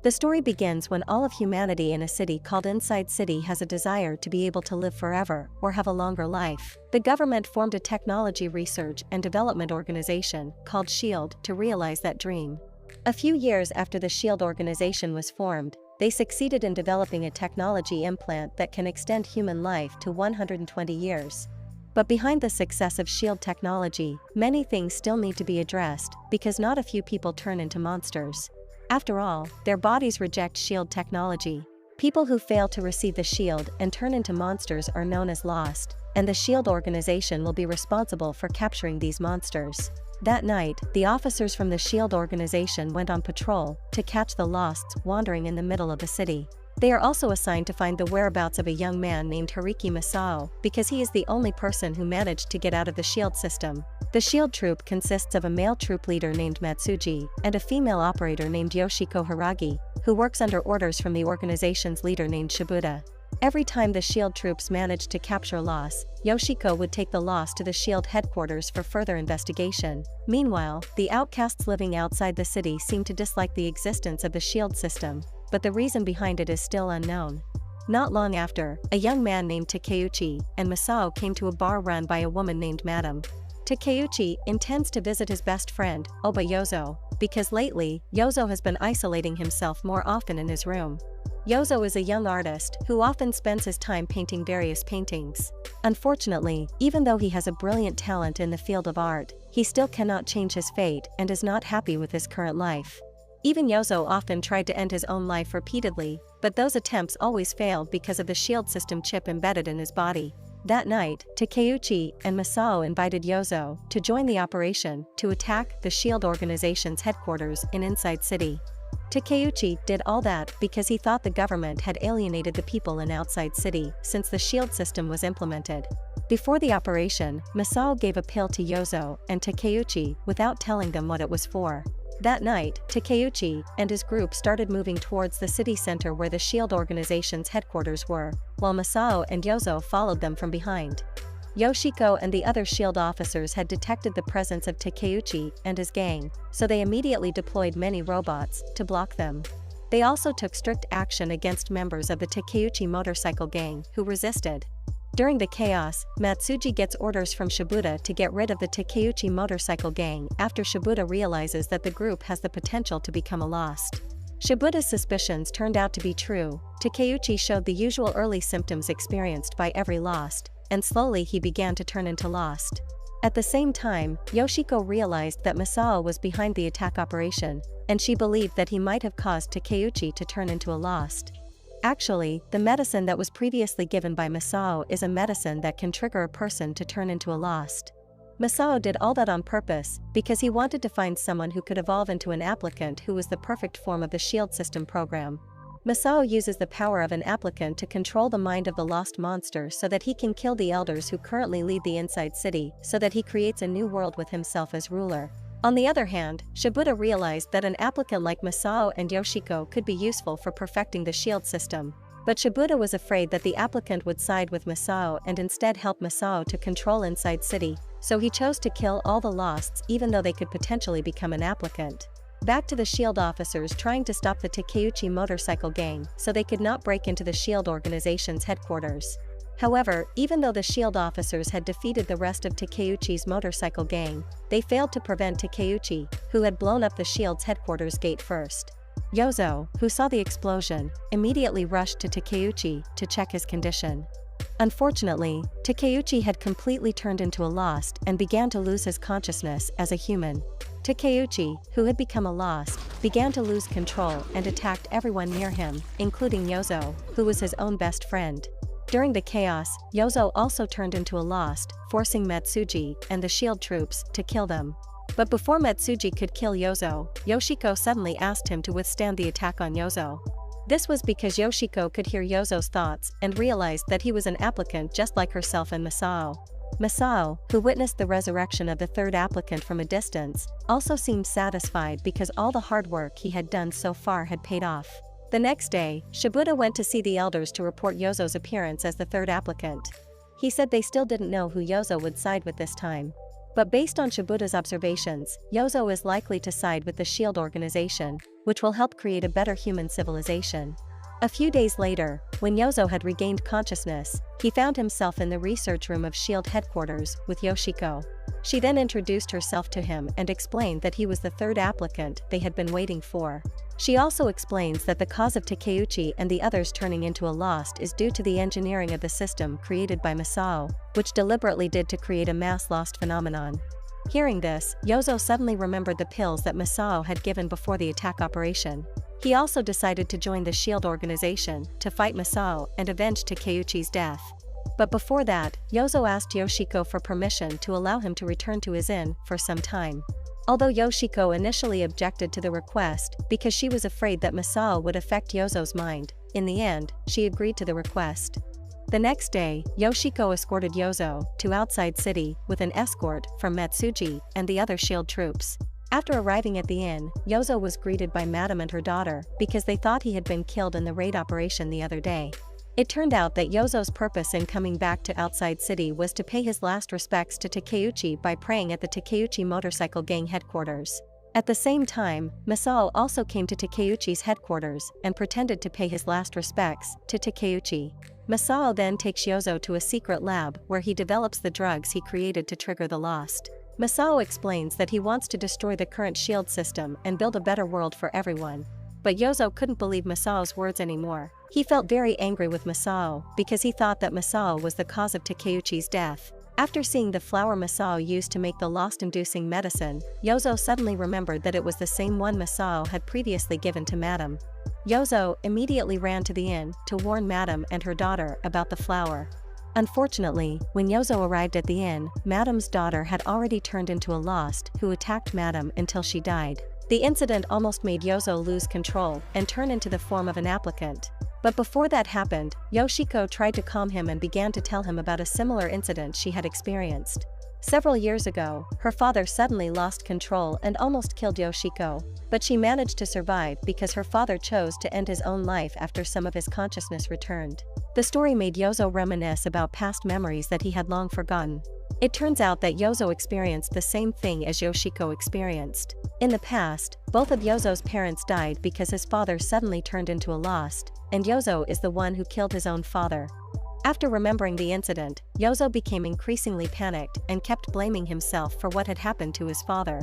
The story begins when all of humanity in a city called Inside City has a desire to be able to live forever or have a longer life. The government formed a technology research and development organization called SHIELD to realize that dream. A few years after the SHIELD organization was formed, they succeeded in developing a technology implant that can extend human life to 120 years. But behind the success of SHIELD technology, many things still need to be addressed because not a few people turn into monsters. After all, their bodies reject SHIELD technology. People who fail to receive the SHIELD and turn into monsters are known as lost, and the SHIELD organization will be responsible for capturing these monsters. That night, the officers from the SHIELD organization went on patrol to catch the losts wandering in the middle of the city. They are also assigned to find the whereabouts of a young man named Hariki Masao because he is the only person who managed to get out of the SHIELD system. The SHIELD troop consists of a male troop leader named Matsuji and a female operator named Yoshiko Haragi, who works under orders from the organization's leader named Shibuda. Every time the SHIELD troops managed to capture Loss, Yoshiko would take the Loss to the SHIELD headquarters for further investigation. Meanwhile, the outcasts living outside the city seem to dislike the existence of the SHIELD system, but the reason behind it is still unknown. Not long after, a young man named Takeuchi and Masao came to a bar run by a woman named Madame. Takeuchi intends to visit his best friend, Oba Yozo, because lately, Yozo has been isolating himself more often in his room. Yozo is a young artist who often spends his time painting various paintings. Unfortunately, even though he has a brilliant talent in the field of art, he still cannot change his fate and is not happy with his current life. Even Yozo often tried to end his own life repeatedly, but those attempts always failed because of the SHIELD system chip embedded in his body. That night, Takeuchi and Masao invited Yozo to join the operation to attack the SHIELD organization's headquarters in Inside City. Takeuchi did all that because he thought the government had alienated the people in Outside City since the SHIELD system was implemented. Before the operation, Masao gave a pill to Yozo and Takeuchi without telling them what it was for. That night, Takeuchi and his group started moving towards the city center where the SHIELD organization's headquarters were, while Masao and Yozo followed them from behind. Yoshiko and the other SHIELD officers had detected the presence of Takeuchi and his gang, so they immediately deployed many robots to block them. They also took strict action against members of the Takeuchi motorcycle gang who resisted. During the chaos, Matsuji gets orders from Shibuda to get rid of the Takeuchi motorcycle gang after Shibuda realizes that the group has the potential to become a lost. Shibuda's suspicions turned out to be true. Takeuchi showed the usual early symptoms experienced by every lost, and slowly he began to turn into lost. At the same time, Yoshiko realized that Masao was behind the attack operation, and she believed that he might have caused Takeuchi to turn into a lost. Actually, the medicine that was previously given by Masao is a medicine that can trigger a person to turn into a lost. Masao did all that on purpose because he wanted to find someone who could evolve into an applicant who was the perfect form of the SHIELD system program. Masao uses the power of an applicant to control the mind of the lost monster so that he can kill the elders who currently lead the Inside City so that he creates a new world with himself as ruler. On the other hand, Shibuda realized that an applicant like Masao and Yoshiko could be useful for perfecting the SHIELD system. But Shibuda was afraid that the applicant would side with Masao and instead help Masao to control Inside City, so he chose to kill all the losts even though they could potentially become an applicant. Back to the SHIELD officers trying to stop the Takeuchi motorcycle gang so they could not break into the SHIELD organization's headquarters. However, even though the SHIELD officers had defeated the rest of Takeuchi's motorcycle gang, they failed to prevent Takeuchi, who had blown up the SHIELD's headquarters gate first. Yozo, who saw the explosion, immediately rushed to Takeuchi to check his condition. Unfortunately, Takeuchi had completely turned into a lost and began to lose his consciousness as a human. Takeuchi, who had become a lost, began to lose control and attacked everyone near him, including Yozo, who was his own best friend. During the chaos, Yozo also turned into a lost, forcing Matsuji and the SHIELD troops to kill them. But before Matsuji could kill Yozo, Yoshiko suddenly asked him to withstand the attack on Yozo. This was because Yoshiko could hear Yozo's thoughts and realized that he was an applicant just like herself and Masao. Masao, who witnessed the resurrection of the third applicant from a distance, also seemed satisfied because all the hard work he had done so far had paid off. The next day, Shibuda went to see the elders to report Yozo's appearance as the third applicant. He said they still didn't know who Yozo would side with this time. But based on Shibuda's observations, Yozo is likely to side with the SHIELD organization, which will help create a better human civilization. A few days later, when Yozo had regained consciousness, he found himself in the research room of SHIELD headquarters with Yoshiko. She then introduced herself to him and explained that he was the third applicant they had been waiting for. She also explains that the cause of Takeuchi and the others turning into a lost is due to the engineering of the system created by Masao, which deliberately did to create a mass lost phenomenon. Hearing this, Yozo suddenly remembered the pills that Masao had given before the attack operation. He also decided to join the SHIELD organization to fight Masao and avenge Takeuchi's death. But before that, Yozo asked Yoshiko for permission to allow him to return to his inn for some time. Although Yoshiko initially objected to the request because she was afraid that Masao would affect Yozo's mind, in the end, she agreed to the request. The next day, Yoshiko escorted Yozo to outside city with an escort from Matsuji and the other SHIELD troops. After arriving at the inn, Yozo was greeted by Madame and her daughter because they thought he had been killed in the raid operation the other day. It turned out that Yozo's purpose in coming back to outside city was to pay his last respects to Takeuchi by praying at the Takeuchi motorcycle gang headquarters. At the same time, Masao also came to Takeuchi's headquarters and pretended to pay his last respects to Takeuchi. Masao then takes Yozo to a secret lab where he develops the drugs he created to trigger the lost. Masao explains that he wants to destroy the current SHIELD system and build a better world for everyone. But Yozo couldn't believe Masao's words anymore. He felt very angry with Masao because he thought that Masao was the cause of Takeuchi's death. After seeing the flower Masao used to make the lost-inducing medicine, Yozo suddenly remembered that it was the same one Masao had previously given to Madame. Yozo immediately ran to the inn to warn Madame and her daughter about the flower. Unfortunately, when Yozo arrived at the inn, Madame's daughter had already turned into a lost who attacked Madame until she died. The incident almost made Yozo lose control and turn into the form of an applicant. But before that happened, Yoshiko tried to calm him and began to tell him about a similar incident she had experienced. Several years ago, her father suddenly lost control and almost killed Yoshiko, but she managed to survive because her father chose to end his own life after some of his consciousness returned. The story made Yozo reminisce about past memories that he had long forgotten. It turns out that Yozo experienced the same thing as Yoshiko experienced. In the past, both of Yozo's parents died because his father suddenly turned into a lost, and Yozo is the one who killed his own father. After remembering the incident, Yozo became increasingly panicked and kept blaming himself for what had happened to his father.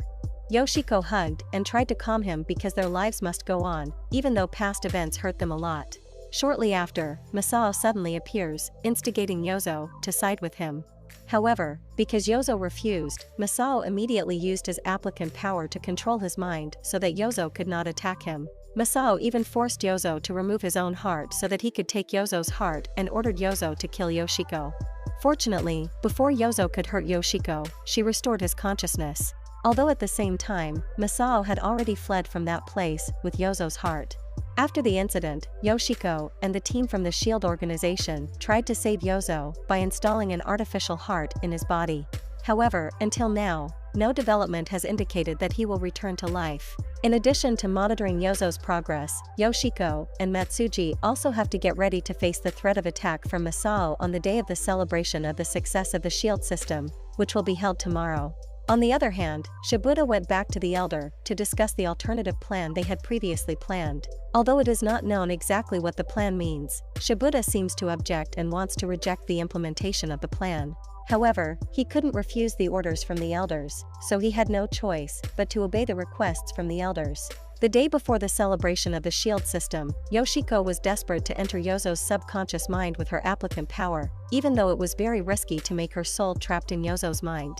Yoshiko hugged and tried to calm him because their lives must go on, even though past events hurt them a lot. Shortly after, Masao suddenly appears, instigating Yozo to side with him. However, because Yozo refused, Masao immediately used his applicant power to control his mind so that Yozo could not attack him. Masao even forced Yozo to remove his own heart so that he could take Yozo's heart and ordered Yozo to kill Yoshiko. Fortunately, before Yozo could hurt Yoshiko, she restored his consciousness. Although at the same time, Masao had already fled from that place with Yozo's heart. After the incident, Yoshiko and the team from the SHIELD organization tried to save Yozo by installing an artificial heart in his body. However, until now, no development has indicated that he will return to life. In addition to monitoring Yozo's progress, Yoshiko and Matsuji also have to get ready to face the threat of attack from Masao on the day of the celebration of the success of the SHIELD system, which will be held tomorrow. On the other hand, Shibuda went back to the Elder to discuss the alternative plan they had previously planned. Although it is not known exactly what the plan means, Shibuda seems to object and wants to reject the implementation of the plan. However, he couldn't refuse the orders from the elders, so he had no choice but to obey the requests from the elders. The day before the celebration of the SHIELD system, Yoshiko was desperate to enter Yozo's subconscious mind with her applicant power, even though it was very risky to make her soul trapped in Yozo's mind.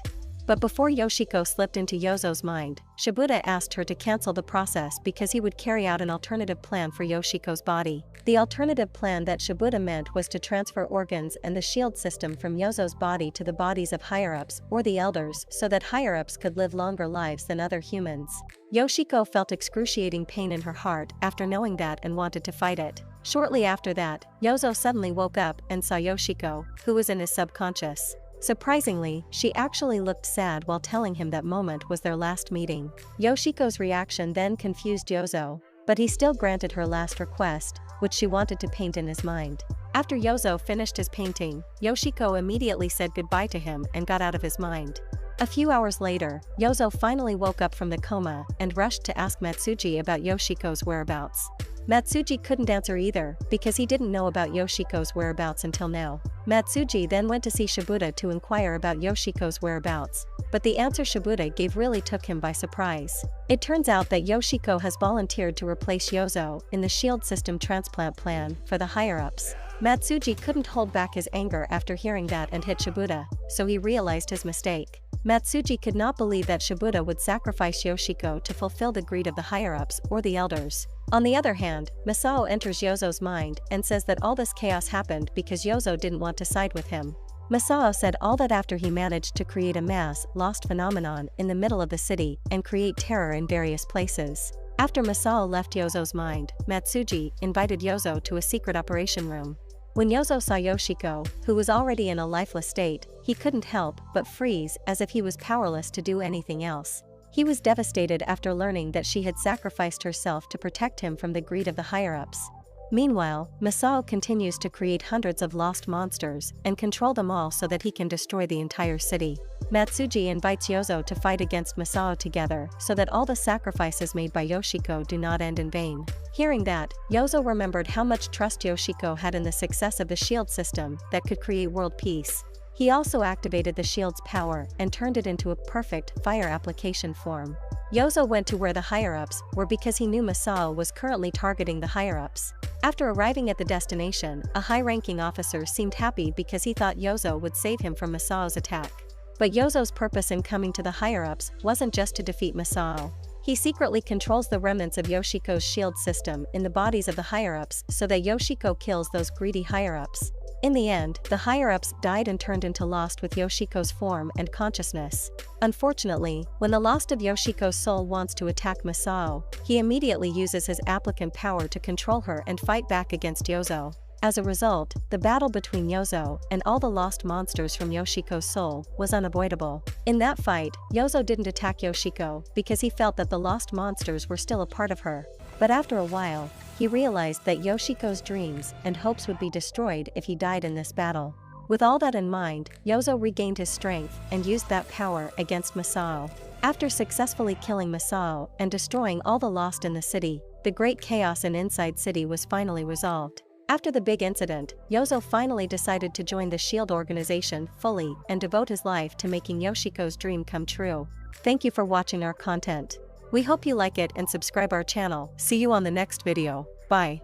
But before Yoshiko slipped into Yozo's mind, Shibuda asked her to cancel the process because he would carry out an alternative plan for Yoshiko's body. The alternative plan that Shibuda meant was to transfer organs and the SHIELD system from Yozo's body to the bodies of higher-ups or the elders so that higher-ups could live longer lives than other humans. Yoshiko felt excruciating pain in her heart after knowing that and wanted to fight it. Shortly after that, Yozo suddenly woke up and saw Yoshiko, who was in his subconscious. Surprisingly, she actually looked sad while telling him that moment was their last meeting. Yoshiko's reaction then confused Yozo, but he still granted her last request, which she wanted to paint in his mind. After Yozo finished his painting, Yoshiko immediately said goodbye to him and got out of his mind. A few hours later, Yozo finally woke up from the coma and rushed to ask Matsuji about Yoshiko's whereabouts. Matsuji couldn't answer either, because he didn't know about Yoshiko's whereabouts until now. Matsuji then went to see Shibuda to inquire about Yoshiko's whereabouts, but the answer Shibuda gave really took him by surprise. It turns out that Yoshiko has volunteered to replace Yozo in the shield system transplant plan for the higher-ups. Matsuji couldn't hold back his anger after hearing that and hit Shibuda, so he realized his mistake. Matsuji could not believe that Shibuda would sacrifice Yoshiko to fulfill the greed of the higher-ups or the elders. On the other hand, Masao enters Yozo's mind and says that all this chaos happened because Yozo didn't want to side with him. Masao said all that after he managed to create a mass lost phenomenon in the middle of the city and create terror in various places. After Masao left Yozo's mind, Matsuji invited Yozo to a secret operation room. When Yozo saw Yoshiko, who was already in a lifeless state, he couldn't help but freeze as if he was powerless to do anything else. He was devastated after learning that she had sacrificed herself to protect him from the greed of the higher-ups. Meanwhile, Masao continues to create hundreds of lost monsters and control them all so that he can destroy the entire city. Matsuji invites Yozo to fight against Masao together so that all the sacrifices made by Yoshiko do not end in vain. Hearing that, Yozo remembered how much trust Yoshiko had in the success of the shield system that could create world peace. He also activated the shield's power and turned it into a perfect fire application form. Yozo went to where the higher-ups were because he knew Masao was currently targeting the higher-ups. After arriving at the destination, a high-ranking officer seemed happy because he thought Yozo would save him from Masao's attack. But Yozo's purpose in coming to the higher-ups wasn't just to defeat Masao. He secretly controls the remnants of Yoshiko's shield system in the bodies of the higher-ups so that Yoshiko kills those greedy higher-ups. In the end, the higher-ups died and turned into Lost with Yoshiko's form and consciousness. Unfortunately, when the Lost of Yoshiko's soul wants to attack Masao, he immediately uses his applicant power to control her and fight back against Yozo. As a result, the battle between Yozo and all the lost monsters from Yoshiko's soul was unavoidable. In that fight, Yozo didn't attack Yoshiko because he felt that the lost monsters were still a part of her. But after a while, he realized that Yoshiko's dreams and hopes would be destroyed if he died in this battle. With all that in mind, Yozo regained his strength and used that power against Masao. After successfully killing Masao and destroying all the lost in the city, the great chaos in Inside City was finally resolved. After the big incident, Yozo finally decided to join the SHIELD organization fully and devote his life to making Yoshiko's dream come true. Thank you for watching our content. We hope you like it and subscribe our channel. See you on the next video. Bye.